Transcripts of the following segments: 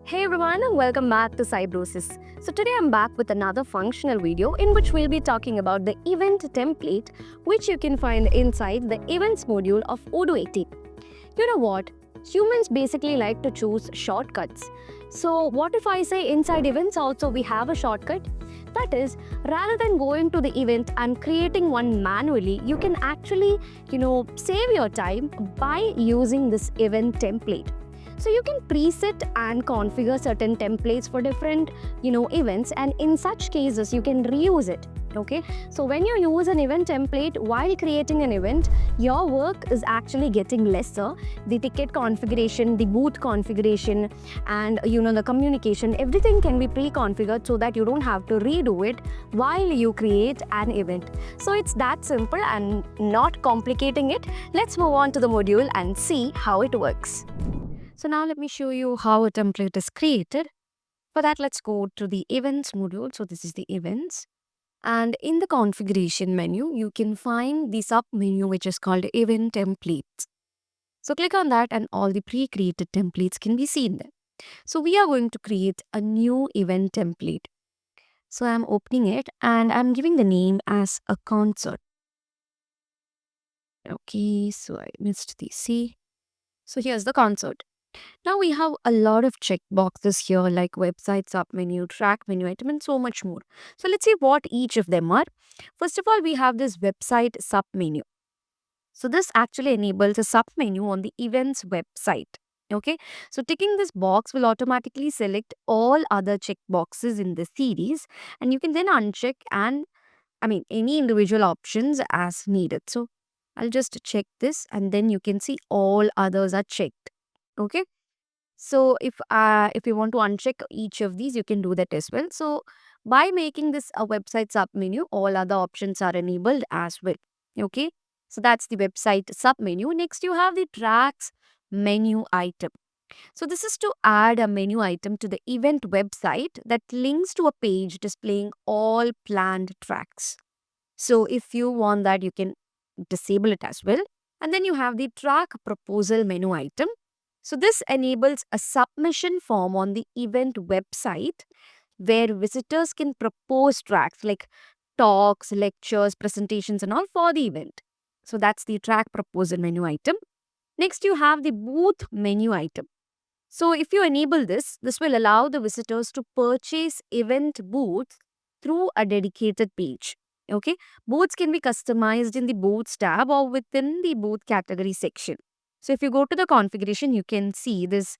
Hey everyone, and welcome back to Cybrosis. So today I'm back with another functional video in which we'll be talking about the event template which you can find inside the events module of Odoo 18. You know what? Humans basically like to choose shortcuts. So what if I say inside events also we have a shortcut? That is, rather than going to the event and creating one manually, you can actually, save your time by using this event template. So you can preset and configure certain templates for different, events, and in such cases you can reuse it. Okay, so when you use an event template while creating an event, your work is actually getting lesser. The ticket configuration, the booth configuration, and the communication, everything can be pre-configured so that you don't have to redo it while you create an event. So it's that simple and not complicating it. Let's move on to the module and see how it works. So now let me show you how a template is created. For that, let's go to the events module. So this is the events. And in the configuration menu, you can find the sub menu which is called event templates. So click on that and all the pre-created templates can be seen there. So we are going to create a new event template. So I'm opening it and I'm giving the name as a concert. Okay, so I missed the C. So here's the concert. Now we have a lot of checkboxes here like website submenu, track menu item, and so much more. So let's see what each of them are. First of all, we have this website submenu. So this actually enables a submenu on the events website. Okay, so ticking this box will automatically select all other checkboxes in the series, and you can then uncheck any individual options as needed. So I'll just check this, and then you can see all others are checked. Okay. So if you want to uncheck each of these, you can do that as well. So by making this a website sub menu, all other options are enabled as well. Okay. So that's the website sub menu. Next, you have the tracks menu item. So this is to add a menu item to the event website that links to a page displaying all planned tracks. So if you want that, you can disable it as well. And then you have the track proposal menu item. So this enables a submission form on the event website where visitors can propose tracks like talks, lectures, presentations and all for the event. So that's the track proposal menu item. Next you have the booth menu item. So if you enable this, this will allow the visitors to purchase event booths through a dedicated page. Okay, booths can be customized in the booths tab or within the booth category section. So if you go to the configuration, you can see this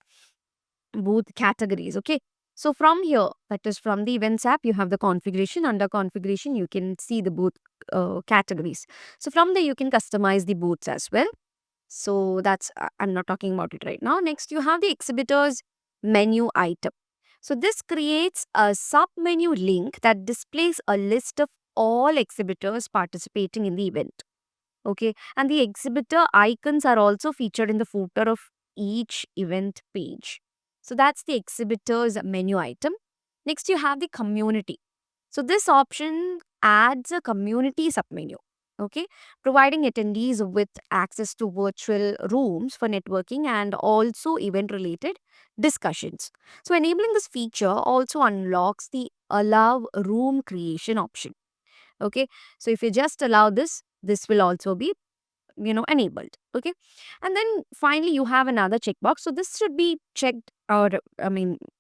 booth categories. Okay, so from here, that is from the events app, you have the configuration. Under configuration, you can see the booth categories. So from there, you can customize the booths as well. So that's, I'm not talking about it right now. Next, you have the exhibitors menu item. So this creates a sub menu link that displays a list of all exhibitors participating in the event. Okay, and the exhibitor icons are also featured in the footer of each event page. So that's the exhibitors menu item. Next, you have the community. So this option adds a community submenu. Okay, providing attendees with access to virtual rooms for networking and also event related discussions. So enabling this feature also unlocks the allow room creation option. Okay, so if you just allow this, this will also be enabled. Okay, and then finally you have another checkbox. So this should be checked, or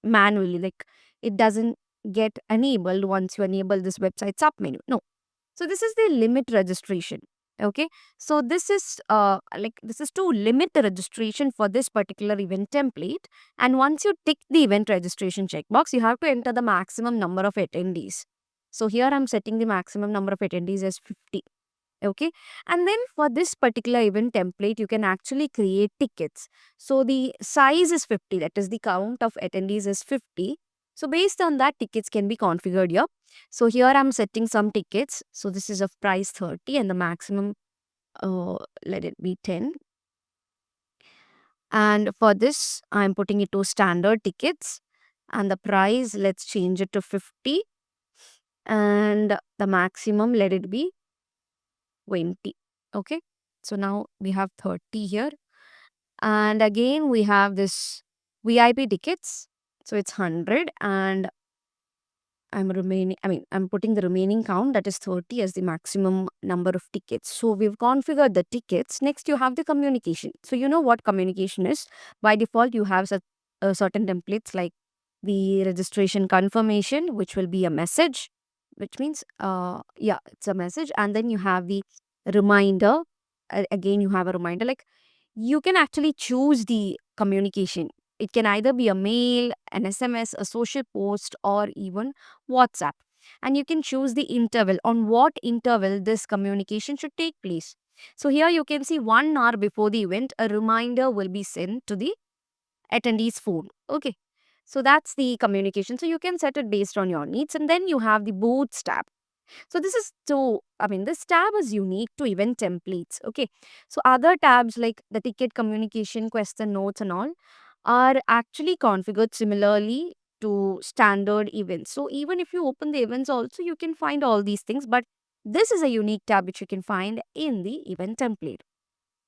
manually, like it doesn't get enabled once you enable this website submenu. No, so this is the limit registration. Okay, so this is this is to limit the registration for this particular event template. And once you tick the event registration checkbox, you have to enter the maximum number of attendees. So here I'm setting the maximum number of attendees as 50. Okay, and then for this particular event template, you can actually create tickets. So the size is 50, that is the count of attendees is 50. So based on that, tickets can be configured here. So here I'm setting some tickets. So this is of price 30 and the maximum, let it be 10. And for this, I'm putting it to standard tickets and the price, let's change it to 50 and the maximum, let it be 20. Okay, so now we have 30 here. And again, we have this VIP tickets. So it's 100, and I'm putting the remaining count, that is 30, as the maximum number of tickets. So we've configured the tickets. Next, you have the communication. So you know what communication is. By default, you have certain templates like the registration confirmation, which will be a message, which means, yeah, it's a message. And then you have the reminder. Again, you have a reminder. Like, you can actually choose the communication. It can either be a mail, an SMS, a social post, or even WhatsApp. And you can choose the interval, on what interval this communication should take place. So here you can see 1 hour before the event, a reminder will be sent to the attendee's phone. Okay. So that's the communication. So you can set it based on your needs. And then you have the boots tab. So this tab is unique to event templates. Okay. So other tabs like the ticket communication, question notes, and all are actually configured similarly to standard events. So even if you open the events also, you can find all these things. But this is a unique tab which you can find in the event template.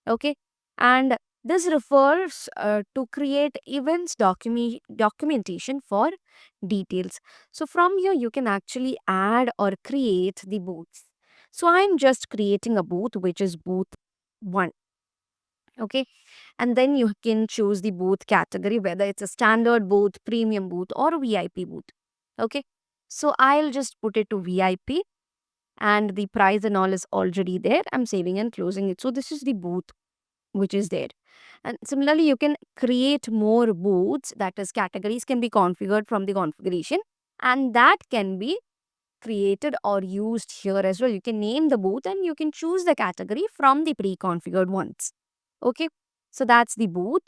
Okay. And this refers to create events documentation for details. So from here, you can actually add or create the booths. So I'm just creating a booth, which is booth 1. Okay. And then you can choose the booth category, whether it's a standard booth, premium booth, or a VIP booth. Okay. So I'll just put it to VIP, and the price and all is already there. I'm saving and closing it. So this is the booth which is there. And similarly, you can create more booths, that is, categories can be configured from the configuration, and that can be created or used here as well. You can name the booth and you can choose the category from the pre-configured ones. Okay, so that's the booth.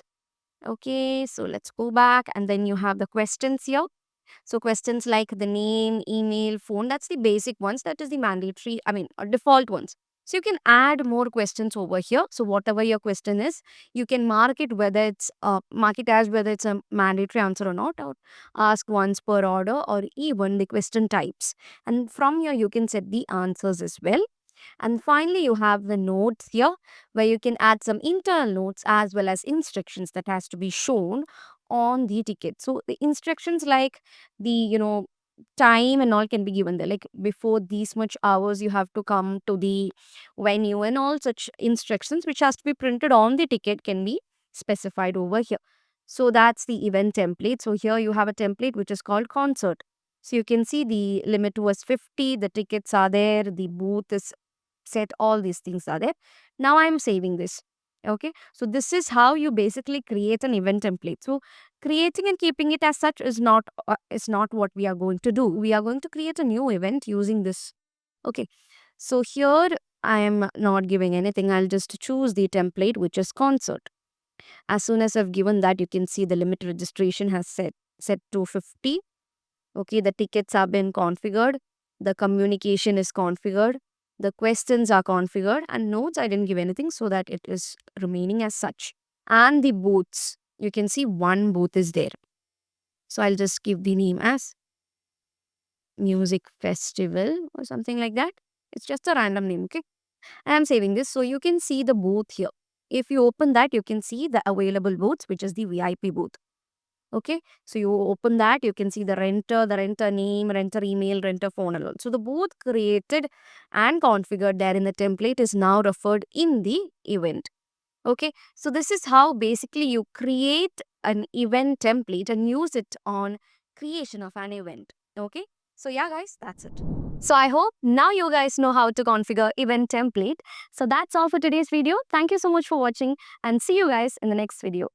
Okay, so let's go back, and then you have the questions here. So questions like the name, email, phone, that's the basic ones. That is the mandatory, default ones. So you can add more questions over here. So whatever your question is, you can mark it as whether it's a mandatory answer or not, or ask once per order, or even the question types. And from here, you can set the answers as well. And finally, you have the notes here, where you can add some internal notes as well as instructions that has to be shown on the ticket. So the instructions like the, time and all can be given there. Like, before these much hours, you have to come to the venue, and all such instructions which has to be printed on the ticket can be specified over here. So that's the event template. So here you have a template which is called concert. So you can see the limit was 50, the tickets are there, the booth is set, all these things are there. Now I'm saving this. Okay, so this is how you basically create an event template. So creating and keeping it as such is not what we are going to do. We are going to create a new event using this. Okay, so here I am not giving anything. I'll just choose the template which is concert. As soon as I've given that, you can see the limit registration has set to 50. Okay, the tickets have been configured, the communication is configured, the questions are configured, and notes I didn't give anything, so that it is remaining as such. And the booths, you can see one booth is there. So I'll just give the name as Music Festival or something like that. It's just a random name, okay? And I'm saving this. So you can see the booth here. If you open that, you can see the available booths, which is the VIP booth. Okay, so you open that, you can see the renter name, renter email, renter phone and all. So the booth created and configured there in the template is now referred in the event. Okay, so this is how basically you create an event template and use it on creation of an event. Okay, so yeah guys, that's it. So I hope now you guys know how to configure event template. So that's all for today's video. Thank you so much for watching, and see you guys in the next video.